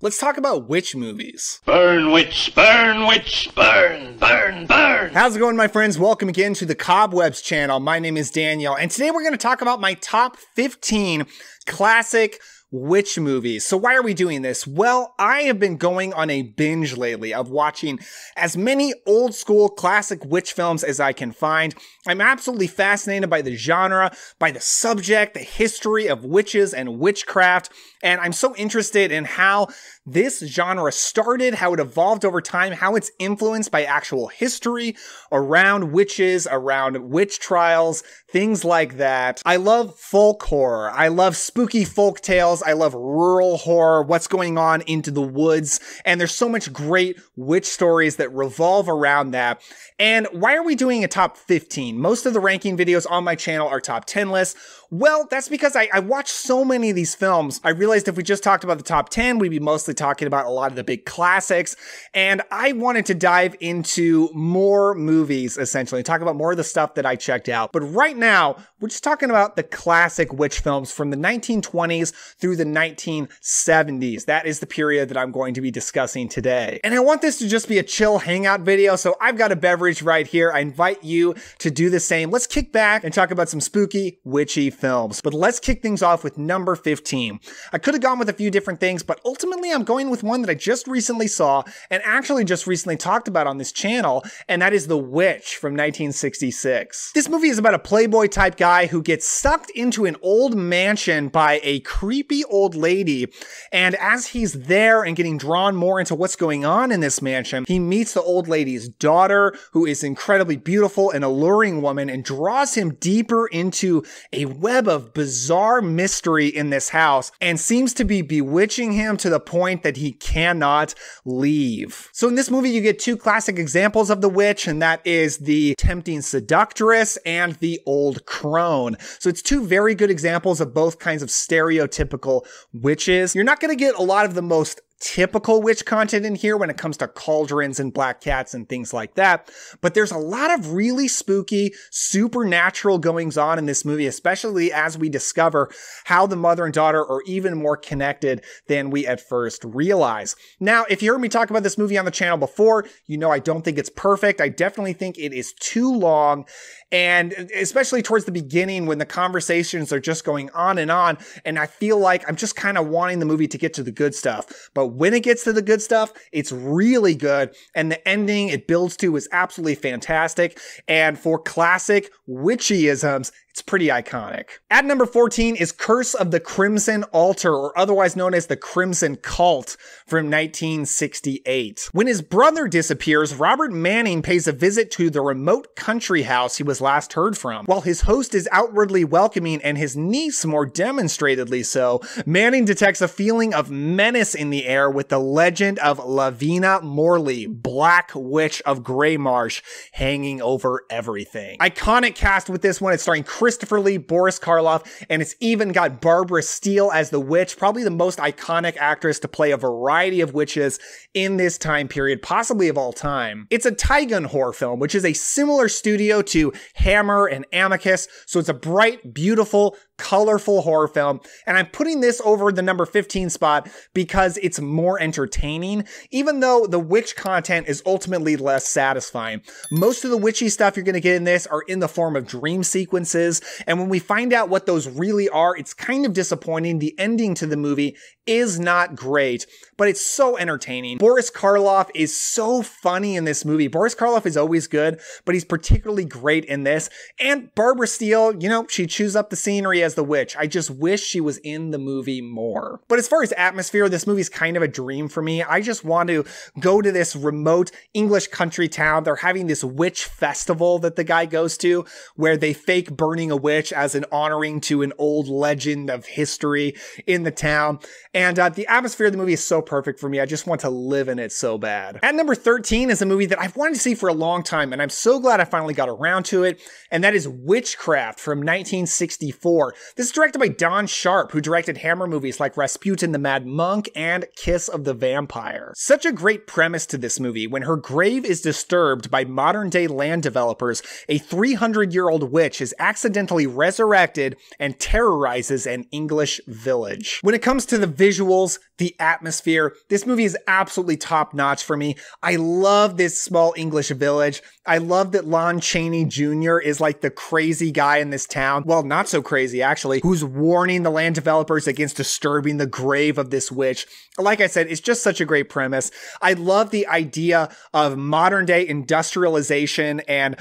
Let's talk about witch movies. Burn, witch, burn, witch, burn, burn, burn. How's it going, my friends? Welcome again to the Cobwebs channel. My name is Daniel, and today we're going to talk about my top 15 classic witch movies. So why are we doing this? Well, I have been going on a binge lately of watching as many old school classic witch films as I can find. I'm absolutely fascinated by the genre, by the subject, the history of witches and witchcraft, and I'm so interested in how this genre started, how it evolved over time, how it's influenced by actual history around witches, around witch trials, things like that. I love folk horror. I love spooky folk tales. I love rural horror, what's going on into the woods, and there's so much great witch stories that revolve around that. And why are we doing a top 15? Most of the ranking videos on my channel are top 10 lists. Well, that's because I watched so many of these films. I realized if we just talked about the top 10, we'd be mostly talking about a lot of the big classics. And I wanted to dive into more movies, essentially, talk about more of the stuff that I checked out. But right now, we're just talking about the classic witch films from the 1920s through the 1970s. That is the period that I'm going to be discussing today. And I want this to just be a chill hangout video, so I've got a beverage right here. I invite you to do the same. Let's kick back and talk about some spooky, witchy films. But let's kick things off with number 15. I could have gone with a few different things, but ultimately I'm going with one that I just recently saw and actually just recently talked about on this channel, and that is The Witch from 1966. This movie is about a playboy type guy who gets sucked into an old mansion by a creepy old lady, and as he's there and getting drawn more into what's going on in this mansion, he meets the old lady's daughter, who is incredibly beautiful and alluring woman, and draws him deeper into a web of bizarre mystery in this house and seems to be bewitching him to the point that he cannot leave. So in this movie, you get two classic examples of the witch, and that is the tempting seductress and the old crone. So it's two very good examples of both kinds of stereotypical witches. You're not going to get a lot of the most typical witch content in here when it comes to cauldrons and black cats and things like that, but there's a lot of really spooky, supernatural goings on in this movie, especially as we discover how the mother and daughter are even more connected than we at first realize. Now, if you heard me talk about this movie on the channel before, you know I don't think it's perfect. I definitely think it is too long, and especially towards the beginning when the conversations are just going on, and I feel like I'm just kind of wanting the movie to get to the good stuff. But when it gets to the good stuff, it's really good, and the ending it builds to is absolutely fantastic, and for classic witchyisms, it's pretty iconic. At number 14 is Curse of the Crimson Altar, or otherwise known as the Crimson Cult, from 1968. When his brother disappears, Robert Manning pays a visit to the remote country house he was last heard from. While his host is outwardly welcoming and his niece more demonstratedly so, Manning detects a feeling of menace in the air with the legend of Lavina Morley, Black Witch of Greymarsh, hanging over everything. Iconic cast with this one. It's starring Christopher Lee, Boris Karloff, and it's even got Barbara Steele as the witch, probably the most iconic actress to play a variety of witches in this time period, possibly of all time. It's a Tigun horror film, which is a similar studio to Hammer and Amicus, so it's a bright, beautiful, colorful horror film, and I'm putting this over the number 15 spot because it's more entertaining, even though the witch content is ultimately less satisfying. Most of the witchy stuff you're going to get in this are in the form of dream sequences, and when we find out what those really are, it's kind of disappointing. The ending to the movie is not great, but it's so entertaining. Boris Karloff is so funny in this movie. Boris Karloff is always good, but he's particularly great in this, and Barbara Steele, you know, she chews up the scenery as the witch. I just wish she was in the movie more. But as far as atmosphere, this movie's kind of a dream for me. I just want to go to this remote English country town. They're having this witch festival that the guy goes to where they fake burning a witch as an honoring to an old legend of history in the town. And the atmosphere of the movie is so perfect for me. I just want to live in it so bad. At number 13 is a movie that I've wanted to see for a long time, and I'm so glad I finally got around to it, and that is Witchcraft from 1964. This is directed by Don Sharp, who directed Hammer movies like Rasputin the Mad Monk and Kiss of the Vampire. Such a great premise to this movie. When her grave is disturbed by modern-day land developers, a 300-year-old witch is accidentally resurrected and terrorizes an English village. When it comes to the visuals, the atmosphere, this movie is absolutely top-notch for me. I love this small English village. I love that Lon Chaney Jr. is like the crazy guy in this town. Well, not so crazy, actually, who's warning the land developers against disturbing the grave of this witch. Like I said, it's just such a great premise. I love the idea of modern-day industrialization and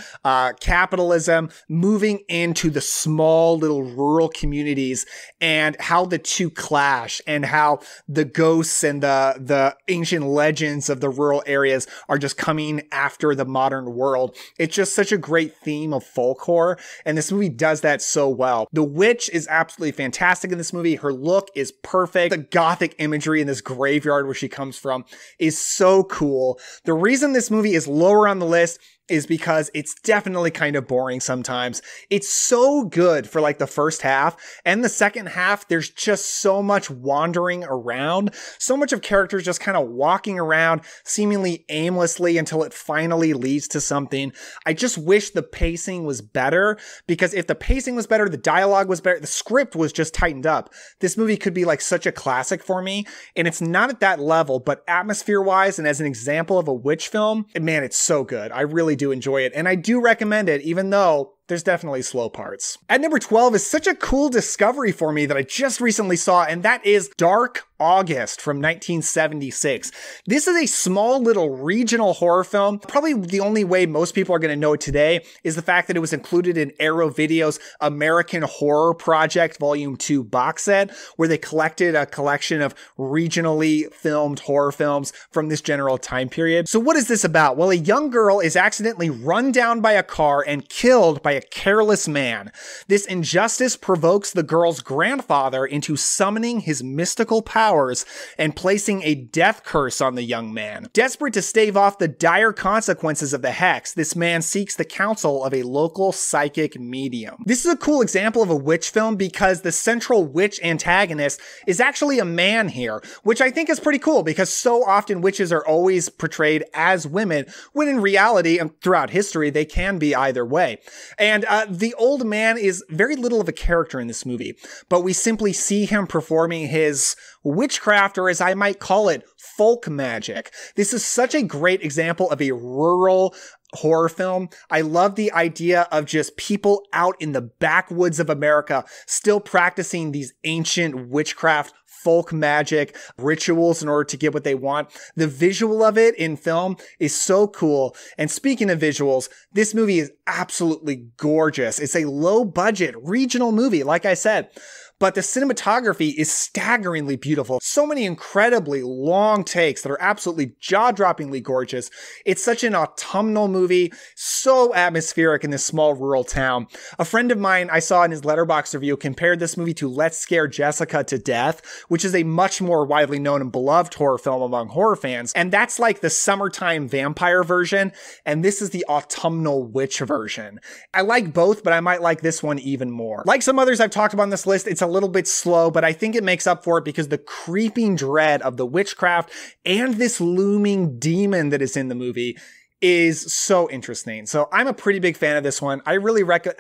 capitalism moving into the small little rural communities and how the two clash and how the ghosts and the ancient legends of the rural areas are just coming after the modern world. It's just such a great theme of folk horror, and this movie does that so well. The witch is absolutely fantastic in this movie. Her look is perfect. The Gothic imagery in this graveyard where she comes from is so cool. The reason this movie is lower on the list is because it's definitely kind of boring sometimes. It's so good for like the first half, and the second half, there's just so much wandering around, so much of characters just kind of walking around seemingly aimlessly until it finally leads to something. I just wish the pacing was better, because if the pacing was better, the dialogue was better, the script was just tightened up, this movie could be like such a classic for me, and it's not at that level, but atmosphere-wise and as an example of a witch film, man, it's so good. I really do enjoy it, and I do recommend it, even though there's definitely slow parts. At number 12 is such a cool discovery for me that I just recently saw, and that is Dark August from 1976. This is a small little regional horror film. Probably the only way most people are going to know it today is the fact that it was included in Arrow Video's American Horror Project Volume 2 box set, where they collected a collection of regionally filmed horror films from this general time period. So what is this about? Well, a young girl is accidentally run down by a car and killed by a careless man. This injustice provokes the girl's grandfather into summoning his mystical powers and placing a death curse on the young man. Desperate to stave off the dire consequences of the hex, this man seeks the counsel of a local psychic medium. This is a cool example of a witch film because the central witch antagonist is actually a man here, which I think is pretty cool because so often witches are always portrayed as women, when in reality and throughout history, they can be either way. And the old man is very little of a character in this movie, but we simply see him performing his witchcraft, or as I might call it, folk magic. This is such a great example of a rural horror film. I love the idea of just people out in the backwoods of America still practicing these ancient witchcraft folk magic rituals in order to get what they want. The visual of it in film is so cool. And speaking of visuals, this movie is absolutely gorgeous. It's a low budget regional movie, like I said. But the cinematography is staggeringly beautiful. So many incredibly long takes that are absolutely jaw-droppingly gorgeous. It's such an autumnal movie, so atmospheric in this small rural town. A friend of mine I saw in his Letterboxd review compared this movie to Let's Scare Jessica to Death, which is a much more widely known and beloved horror film among horror fans. And that's like the summertime vampire version, and this is the autumnal witch version. I like both, but I might like this one even more. Like some others I've talked about on this list, it's a little bit slow, but I think it makes up for it because the creeping dread of the witchcraft and this looming demon that is in the movie is so interesting. So I'm a pretty big fan of this one. I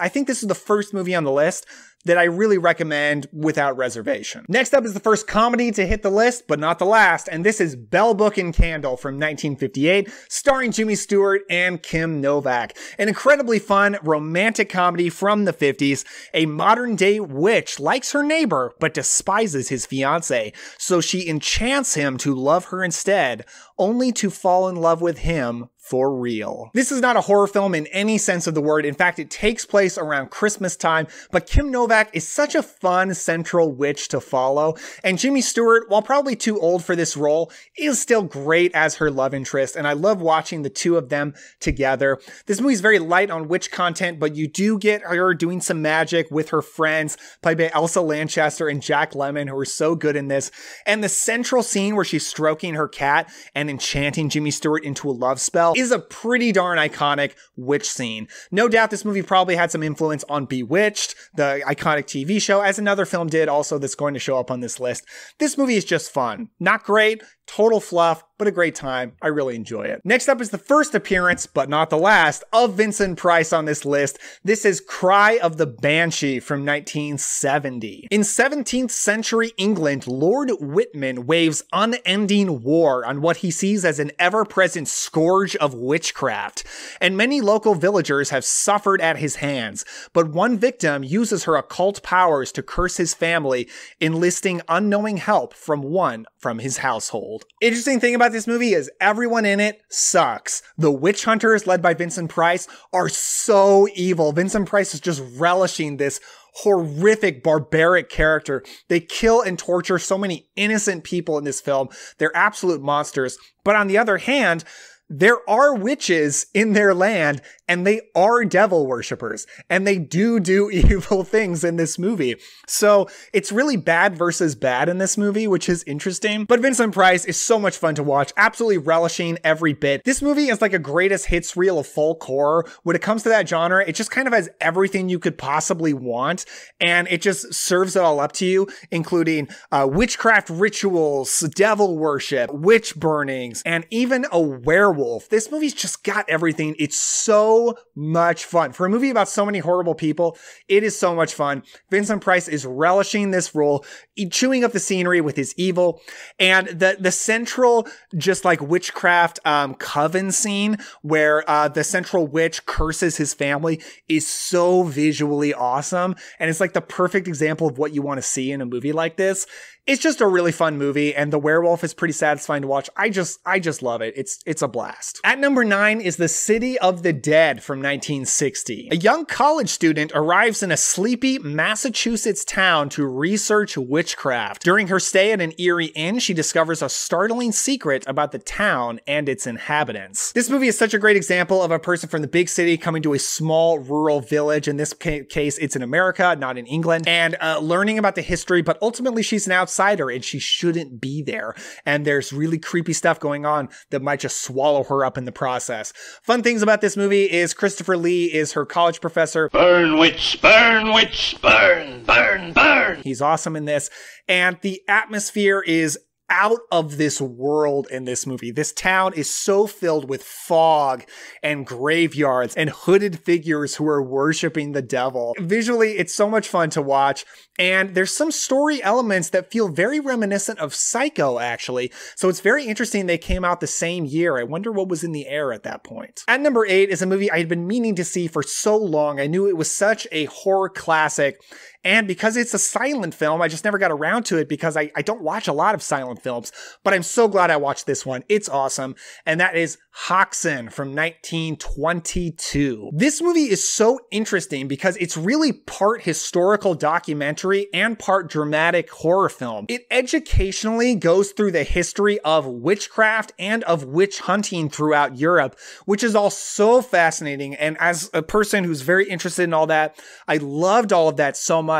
think this is the first movie on the list that I really recommend without reservation. Next up is the first comedy to hit the list, but not the last, and this is Bell Book and Candle from 1958, starring Jimmy Stewart and Kim Novak. An incredibly fun, romantic comedy from the 50s. A modern-day witch likes her neighbor, but despises his fiancé, so she enchants him to love her instead, only to fall in love with him for real. This is not a horror film in any sense of the word. In fact, it takes place around Christmas time, but Kim Novak is such a fun central witch to follow, and Jimmy Stewart, while probably too old for this role, is still great as her love interest, and I love watching the two of them together. This movie is very light on witch content, but you do get her doing some magic with her friends, played by Elsa Lanchester and Jack Lemmon, who are so good in this, and the central scene where she's stroking her cat and enchanting Jimmy Stewart into a love spell is a pretty darn iconic witch scene. No doubt this movie probably had some influence on Bewitched, the iconic iconic TV show, as another film did also that's going to show up on this list. This movie is just fun. Not great, total fluff, but a great time. I really enjoy it. Next up is the first appearance, but not the last, of Vincent Price on this list. This is Cry of the Banshee from 1970. In 17th century England, Lord Whitman waves unending war on what he sees as an ever-present scourge of witchcraft, and many local villagers have suffered at his hands, but one victim uses her occult powers to curse his family, enlisting unknowing help from one from his household. Interesting thing about this movie is everyone in it sucks. The witch hunters, led by Vincent Price, are so evil. Vincent Price is just relishing this horrific, barbaric character. They kill and torture so many innocent people in this film. They're absolute monsters. But on the other hand, there are witches in their land, and they are devil worshippers, and they do evil things in this movie. So it's really bad versus bad in this movie, which is interesting. But Vincent Price is so much fun to watch, absolutely relishing every bit. This movie is like a greatest hits reel of folk horror. When it comes to that genre, it just kind of has everything you could possibly want, and it just serves it all up to you, including witchcraft rituals, devil worship, witch burnings, and even a werewolf. This movie's just got everything. It's so much fun. For a movie about so many horrible people, it is so much fun. Vincent Price is relishing this role, chewing up the scenery with his evil, and the central just like witchcraft coven scene where the central witch curses his family is so visually awesome, and it's like the perfect example of what you want to see in a movie like this. It's just a really fun movie, and the werewolf is pretty satisfying to watch. I just love it. It's a blast. At number 9 is The City of the Dead from 1960. A young college student arrives in a sleepy Massachusetts town to research witchcraft. During her stay at an eerie inn, she discovers a startling secret about the town and its inhabitants. This movie is such a great example of a person from the big city coming to a small rural village. In this case, it's in America, not in England, and learning about the history, but ultimately she's an outsider and she shouldn't be there. And there's really creepy stuff going on that might just swallow her up in the process. Fun things about this movie is Christopher Lee is her college professor. Burn, witch, burn, burn, burn, burn. He's awesome in this. And the atmosphere is out of this world in this movie. This town is so filled with fog and graveyards and hooded figures who are worshiping the devil. Visually, it's so much fun to watch. And there's some story elements that feel very reminiscent of Psycho, actually. So it's very interesting they came out the same year. I wonder what was in the air at that point. At number 8 is a movie I had been meaning to see for so long. I knew it was such a horror classic. And because it's a silent film, I just never got around to it because I don't watch a lot of silent films, but I'm so glad I watched this one. It's awesome. And that is Hoxen from 1922. This movie is so interesting because it's really part historical documentary and part dramatic horror film. It educationally goes through the history of witchcraft and of witch hunting throughout Europe, which is all so fascinating. And as a person who's very interested in all that, I loved all of that so much.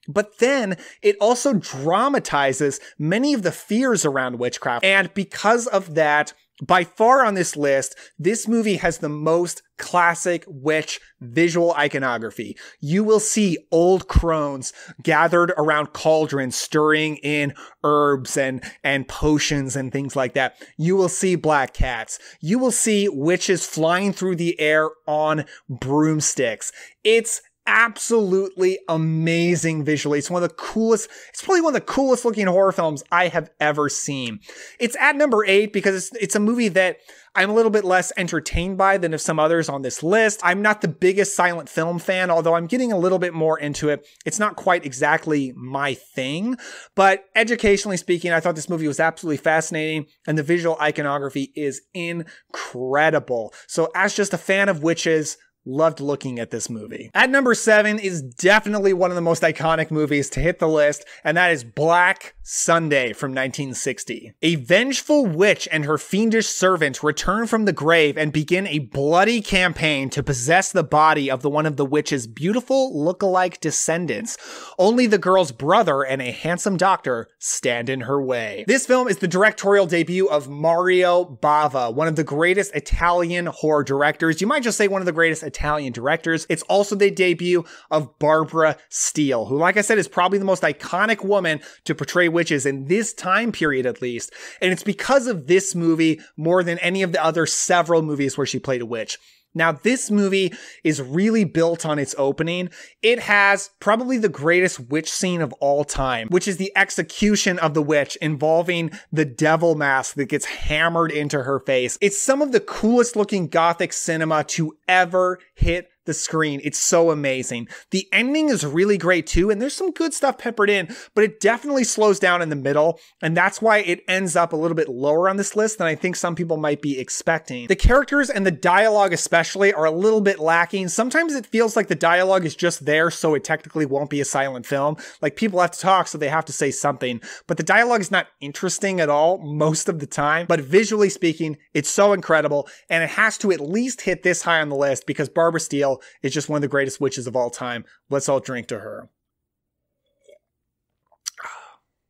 But then it also dramatizes many of the fears around witchcraft. And because of that, by far on this list, this movie has the most classic witch visual iconography. You will see old crones gathered around cauldrons stirring in herbs and potions and things like that. You will see black cats. You will see witches flying through the air on broomsticks. It's absolutely amazing visually. It's probably one of the coolest looking horror films I have ever seen. It's at number 8 because it's a movie that I'm a little bit less entertained by than of some others on this list. I'm not the biggest silent film fan, although I'm getting a little bit more into it. It's not quite exactly my thing, but educationally speaking, I thought this movie was absolutely fascinating and the visual iconography is incredible. So as just a fan of witches, loved looking at this movie. At number 7 is definitely one of the most iconic movies to hit the list, and that is Black Sunday from 1960. A vengeful witch and her fiendish servant return from the grave and begin a bloody campaign to possess the body of one of the witch's beautiful look-alike descendants. Only the girl's brother and a handsome doctor stand in her way. This film is the directorial debut of Mario Bava, one of the greatest Italian horror directors. You might just say one of the greatest Italian directors. It's also the debut of Barbara Steele, who, like I said, is probably the most iconic woman to portray witches in this time period, at least. And it's because of this movie more than any of the other several movies where she played a witch. Now, this movie is really built on its opening. It has probably the greatest witch scene of all time, which is the execution of the witch involving the devil mask that gets hammered into her face. It's some of the coolest looking Gothic cinema to ever hit the screen. It's so amazing. The ending is really great too, and there's some good stuff peppered in, but it definitely slows down in the middle, and that's why it ends up a little bit lower on this list than I think some people might be expecting. The characters and the dialogue especially are a little bit lacking. Sometimes it feels like the dialogue is just there so it technically won't be a silent film. Like, people have to talk so they have to say something, but the dialogue is not interesting at all most of the time. But visually speaking, it's so incredible, and it has to at least hit this high on the list because Barbara Steele is just one of the greatest witches of all time. Let's all drink to her.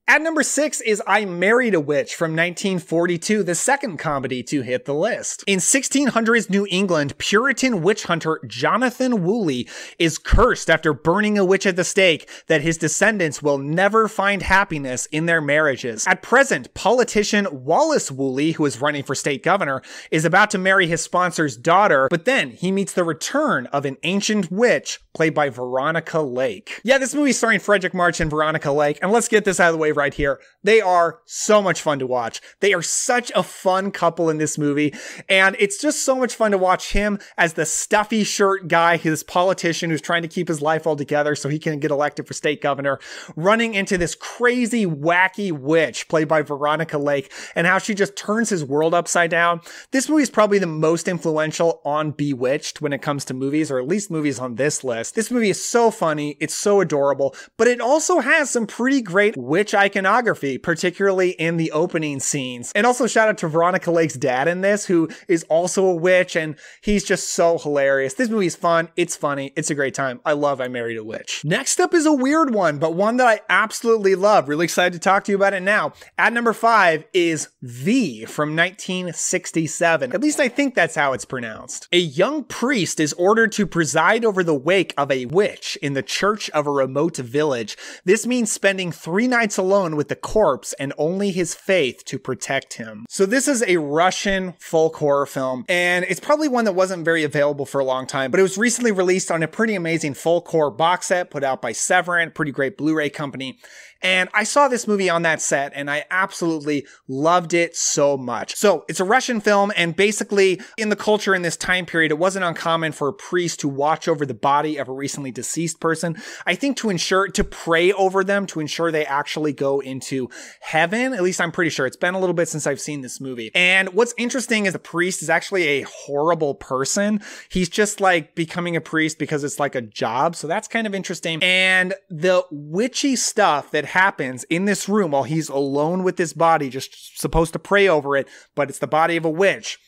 At number 6 is I Married a Witch from 1942, the second comedy to hit the list. In 1600s New England, Puritan witch hunter Jonathan Woolley is cursed after burning a witch at the stake that his descendants will never find happiness in their marriages. At present, politician Wallace Woolley, who is running for state governor, is about to marry his sponsor's daughter, but then he meets the return of an ancient witch played by Veronica Lake. Yeah, this movie is starring Frederick March and Veronica Lake, and let's get this out of the way right here. They are so much fun to watch. They are such a fun couple in this movie, and it's just so much fun to watch him as the stuffy shirt guy, his politician who's trying to keep his life all together so he can get elected for state governor, running into this crazy, wacky witch played by Veronica Lake, and how she just turns his world upside down. This movie is probably the most influential on Bewitched when it comes to movies, or at least movies on this list. This movie is so funny, it's so adorable, but it also has some pretty great witch iconography, particularly in the opening scenes. And also shout out to Veronica Lake's dad in this, who is also a witch, and he's just so hilarious. This movie is fun, it's funny, it's a great time. I love I Married a Witch. Next up is a weird one, but one that I absolutely love. Really excited to talk to you about it now. At number 5 is V from 1967. At least I think that's how it's pronounced. A young priest is ordered to preside over the wake of a witch in the church of a remote village. This means spending 3 nights alone with the corpse and only his faith to protect him. So this is a Russian folk horror film, and it's probably one that wasn't very available for a long time, but it was recently released on a pretty amazing folk horror box set put out by Severin, pretty great Blu-ray company. And I saw this movie on that set, and I absolutely loved it so much. So it's a Russian film, and basically in the culture in this time period, it wasn't uncommon for a priest to watch over the body of a recently deceased person. I think to pray over them, to ensure they actually go into heaven. At least I'm pretty sure. It's been a little bit since I've seen this movie. And what's interesting is the priest is actually a horrible person. He's just like becoming a priest because it's like a job. So that's kind of interesting. And the witchy stuff that happens in this room while he's alone with this body, just supposed to pray over it, but it's the body of a witch,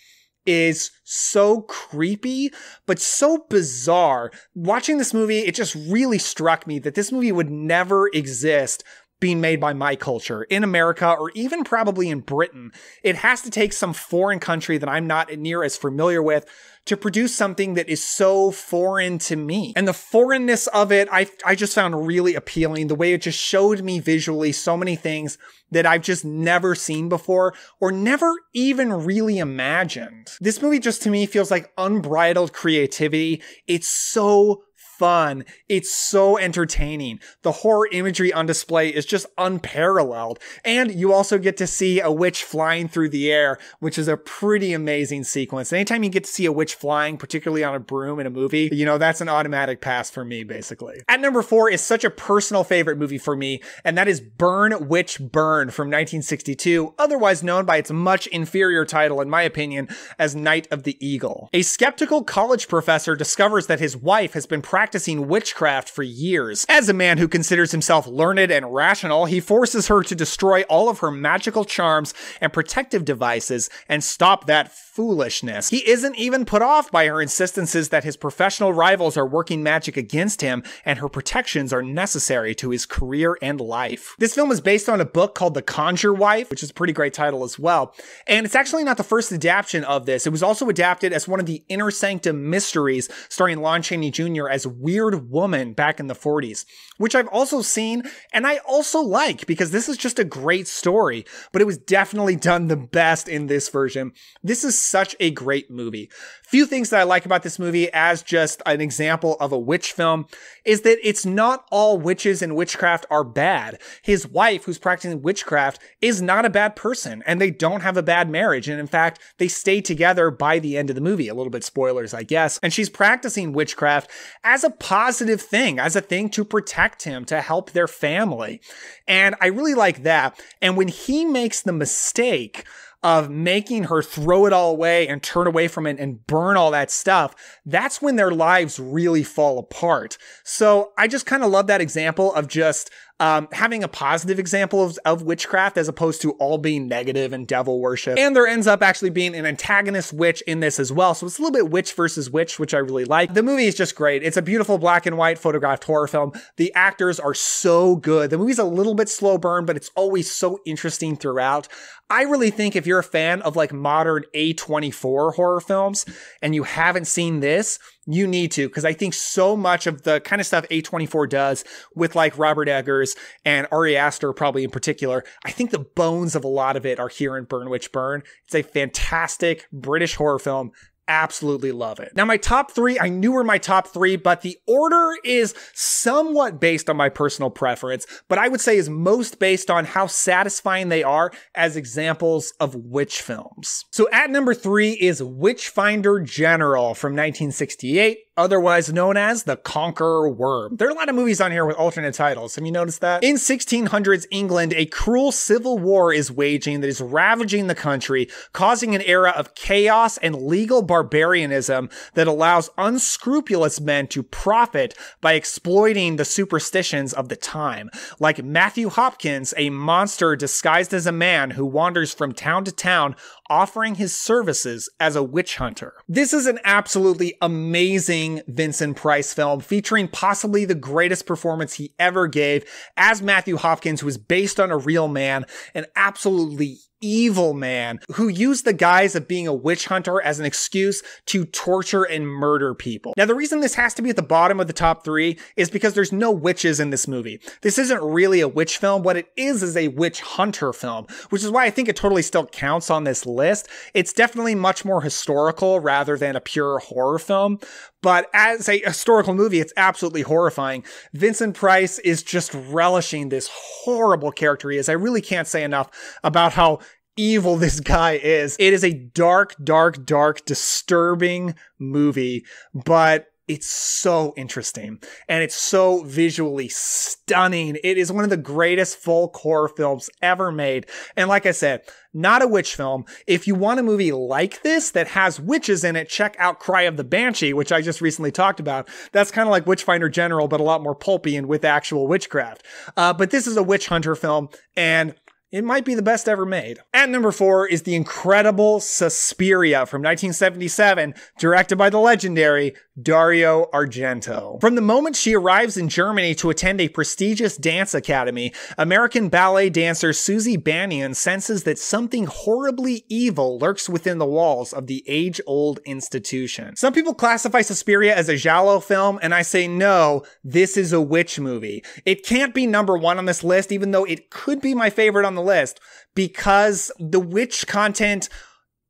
is so creepy, but so bizarre. Watching this movie, it just really struck me that this movie would never exist being made by my culture in America, or even probably in Britain. It has to take some foreign country that I'm not near as familiar with to produce something that is so foreign to me. And the foreignness of it, I just found really appealing. The way it just showed me visually so many things that I've just never seen before, or never even really imagined. This movie just to me feels like unbridled creativity. It's so fun. It's so entertaining. The horror imagery on display is just unparalleled. And you also get to see a witch flying through the air, which is a pretty amazing sequence. Anytime you get to see a witch flying, particularly on a broom in a movie, you know, that's an automatic pass for me, basically. At number 4 is such a personal favorite movie for me, and that is Burn, Witch, Burn from 1962, otherwise known by its much inferior title, in my opinion, as Night of the Eagle. A skeptical college professor discovers that his wife has been practicing practicing witchcraft for years. As a man who considers himself learned and rational, he forces her to destroy all of her magical charms and protective devices and stop that foolishness. He isn't even put off by her insistences that his professional rivals are working magic against him and her protections are necessary to his career and life. This film is based on a book called The Conjure Wife, which is a pretty great title as well. And it's actually not the first adaptation of this. It was also adapted as one of the Inner Sanctum mysteries starring Lon Chaney Jr. as Weird Woman back in the 40s, which I've also seen and I also like because this is just a great story, but it was definitely done the best in this version. This is such a great movie. Few things that I like about this movie as just an example of a witch film is that it's not all witches and witchcraft are bad. His wife, who's practicing witchcraft, is not a bad person and they don't have a bad marriage. And in fact, they stay together by the end of the movie. A little bit spoilers, I guess. And she's practicing witchcraft as a positive thing, as a thing to protect him, to help their family. And I really like that. And when he makes the mistake of making her throw it all away and turn away from it and burn all that stuff, that's when their lives really fall apart. So I just kind of love that example of just having a positive example of witchcraft as opposed to all being negative and devil worship. And there ends up actually being an antagonist witch in this as well. So it's a little bit witch versus witch, which I really like. The movie is just great. It's a beautiful black and white photographed horror film. The actors are so good. The movie's a little bit slow burn, but it's always so interesting throughout. I really think if you're a fan of like modern A24 horror films and you haven't seen this, you need to, because I think so much of the kind of stuff A24 does with like Robert Eggers and Ari Aster probably in particular, I think the bones of a lot of it are here in Burn Witch Burn. It's a fantastic British horror film. Absolutely love it. Now, my top three, I knew were my top three, but the order is somewhat based on my personal preference, but I would say is most based on how satisfying they are as examples of witch films. So at number 3 is Witchfinder General from 1968. Otherwise known as The Conqueror Worm. There are a lot of movies on here with alternate titles. Have you noticed that? In 1600s England, a cruel civil war is waging that is ravaging the country, causing an era of chaos and legal barbarianism that allows unscrupulous men to profit by exploiting the superstitions of the time. Like Matthew Hopkins, a monster disguised as a man who wanders from town to town, offering his services as a witch hunter. This is an absolutely amazing Vincent Price film featuring possibly the greatest performance he ever gave as Matthew Hopkins, who is based on a real man, an absolutely evil man who used the guise of being a witch hunter as an excuse to torture and murder people. Now, the reason this has to be at the bottom of the top 3 is because there's no witches in this movie. This isn't really a witch film. What it is a witch hunter film, which is why I think it totally still counts on this list. It's definitely much more historical rather than a pure horror film. But as a historical movie, it's absolutely horrifying. Vincent Price is just relishing this horrible character he is. I really can't say enough about how evil this guy is. It is a dark, dark, dark, disturbing movie, but it's so interesting and it's so visually stunning. It is one of the greatest folk horror films ever made. And like I said, not a witch film. If you want a movie like this that has witches in it, check out Cry of the Banshee, which I just recently talked about. That's kind of like Witchfinder General, but a lot more pulpy and with actual witchcraft. But this is a witch hunter film, and it might be the best ever made. At number 4 is the incredible Suspiria from 1977, directed by the legendary Dario Argento. From the moment she arrives in Germany to attend a prestigious dance academy, American ballet dancer Susie Bannion senses that something horribly evil lurks within the walls of the age-old institution. Some people classify Suspiria as a giallo film, and I say no, this is a witch movie. It can't be number 1 on this list, even though it could be my favorite on the list, because the witch content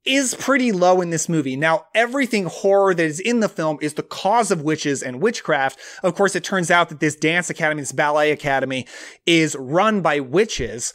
is pretty low in this movie. Now, everything horror that is in the film is the cause of witches and witchcraft. Of course, it turns out that this dance academy, this ballet academy, is run by witches.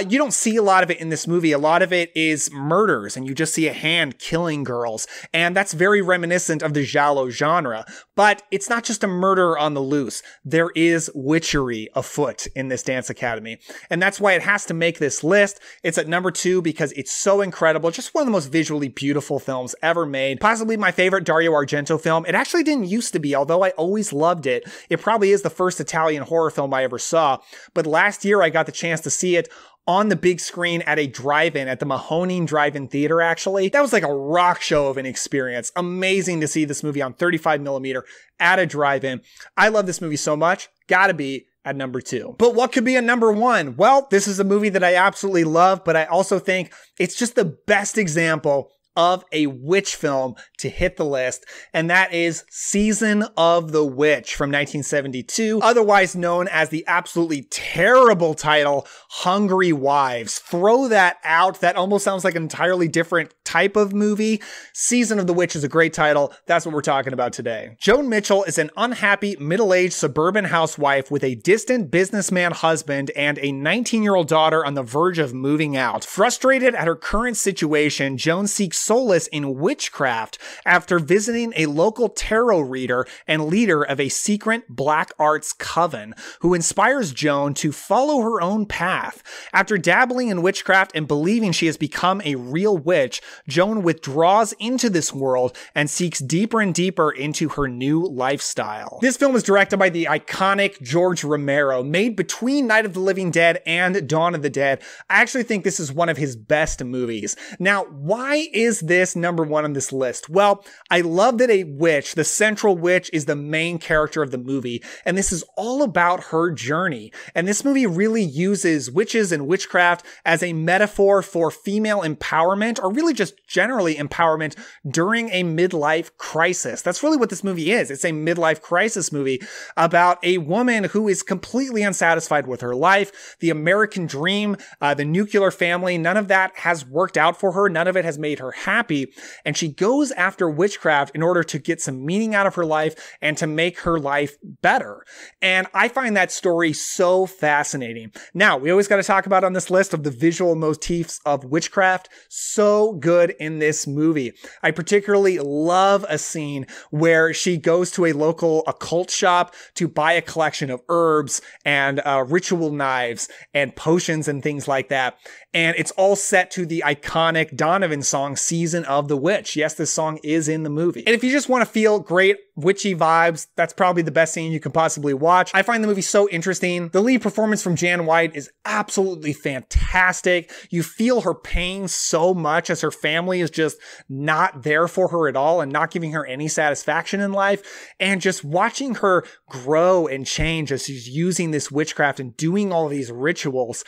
You don't see a lot of it in this movie. A lot of it is murders, and you just see a hand killing girls. And that's very reminiscent of the giallo genre. But it's not just a murder on the loose. There is witchery afoot in this dance academy. And that's why it has to make this list. It's at number 2 because it's so incredible. Just one of the most visually beautiful films ever made. Possibly my favorite Dario Argento film. It actually didn't used to be, although I always loved it. It probably is the first Italian horror film I ever saw. But last year I got the chance to see it on the big screen at a drive-in, at the Mahoning Drive-In Theater, actually. That was like a rock show of an experience. Amazing to see this movie on 35mm at a drive-in. I love this movie so much. Gotta be at number 2. But what could be a number 1? Well, this is a movie that I absolutely love, but I also think it's just the best example of a witch film to hit the list, and that is Season of the Witch from 1972, otherwise known as the absolutely terrible title, Hungry Wives. Throw that out. That almost sounds like an entirely different type of movie. Season of the Witch is a great title. That's what we're talking about today. Joan Mitchell is an unhappy, middle-aged suburban housewife with a distant businessman husband and a 19-year-old daughter on the verge of moving out. Frustrated at her current situation, Joan seeks solace in witchcraft after visiting a local tarot reader and leader of a secret black arts coven, who inspires Joan to follow her own path. After dabbling in witchcraft and believing she has become a real witch, Joan withdraws into this world and seeks deeper and deeper into her new lifestyle. This film was directed by the iconic George Romero, made between Night of the Living Dead and Dawn of the Dead. I actually think this is one of his best movies. Now, why is this number 1 on this list? Well, I love that a witch, the central witch, is the main character of the movie, and this is all about her journey. And this movie really uses witches and witchcraft as a metaphor for female empowerment, or really just generally empowerment during a midlife crisis. That's really what this movie is. It's a midlife crisis movie about a woman who is completely unsatisfied with her life, the American dream, the nuclear family. None of that has worked out for her. None of it has made her happy. And she goes after witchcraft in order to get some meaning out of her life and to make her life better. And I find that story so fascinating. Now, we always got to talk about on this list of the visual motifs of witchcraft. So good in this movie. I particularly love a scene where she goes to a local occult shop to buy a collection of herbs and ritual knives and potions and things like that. And it's all set to the iconic Donovan song, Season of the Witch. Yes, this song is in the movie. And if you just want to feel great witchy vibes, that's probably the best scene you can possibly watch. I find the movie so interesting. The lead performance from Jan White is absolutely fantastic. You feel her pain so much as her family is just not there for her at all and not giving her any satisfaction in life. And just watching her grow and change as she's using this witchcraft and doing all these rituals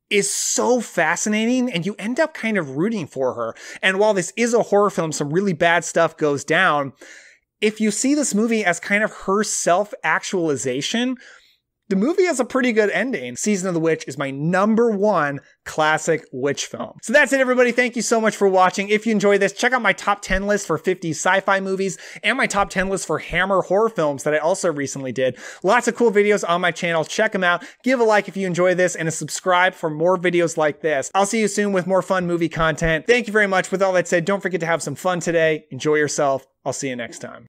is so fascinating, and you end up kind of rooting for her. And while this is a horror film, some really bad stuff goes down. If you see this movie as kind of her self-actualization, the movie has a pretty good ending. Season of the Witch is my number 1 classic witch film. So that's it, everybody. Thank you so much for watching. If you enjoyed this, check out my top 10 list for 50 sci-fi movies and my top 10 list for Hammer horror films that I also recently did. Lots of cool videos on my channel. Check them out. Give a like if you enjoy this and a subscribe for more videos like this. I'll see you soon with more fun movie content. Thank you very much. With all that said, don't forget to have some fun today. Enjoy yourself. I'll see you next time.